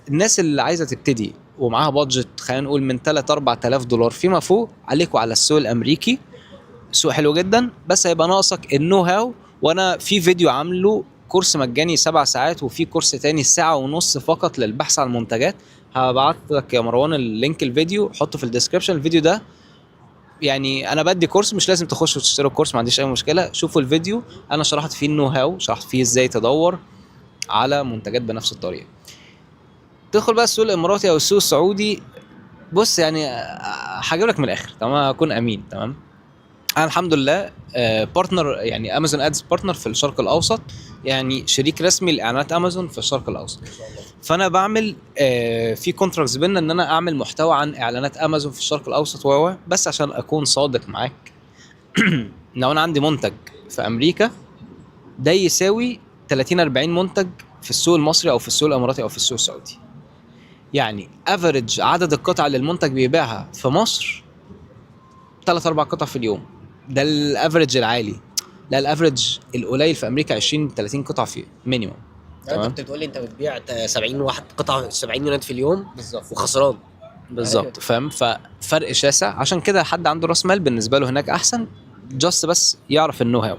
الناس اللي عايزه تبتدي ومعاها بادجت خلينا نقول من 3 4000 دولار فيما فوق، عليكوا على السوق الامريكي. سوق حلو جدا، بس هيبقى ناقصك النو هاو. وانا في فيديو عامله كورس مجاني 7 ساعات، وفي كورس تاني ساعة ونص فقط للبحث عن المنتجات. هبعت لك يا مروان اللينك الفيديو، حطه في الديسكربشن. الفيديو ده يعني انا بدي كورس، مش لازم تخشوا تشتروا الكورس، ما عنديش اي مشكلة. شوفوا الفيديو، انا شرحت فيه النو هاو، شرحت فيه ازاي تدور على منتجات بنفس الطريقة. تدخل بقى السوق الاماراتي او السوق السعودي. بص يعني هجيب لك من الاخر تمام، هكون امين تمام. انا الحمد لله بارتنر، يعني امازون ادز بارتنر في الشرق الاوسط، يعني شريك رسمي لاعلانات امازون في الشرق الاوسط. فانا بعمل في كونتراكتس بينا ان انا اعمل محتوى عن اعلانات امازون في الشرق الاوسط بس عشان اكون صادق معاك. لو انا عندي منتج في امريكا، ده يساوي 30 40 منتج في السوق المصري او في السوق الاماراتي او في السوق السعودي. يعني افريج عدد القطع اللي المنتج بيبيعها في مصر 3 4 قطع في اليوم، ده الافريج العالي. لا، الافريج القليل في امريكا 20 30 قطعه في مينيمم. يعني انت تمام، بتقول لي انت بتبيع 70 واحد قطعه، 70 يونت في اليوم بالظبط وخسران. ايوه. بالظبط فاهم. ففرق شاسع، عشان كده حد عنده راس مال بالنسبه له هناك احسن. جاست بس يعرف النو هاو.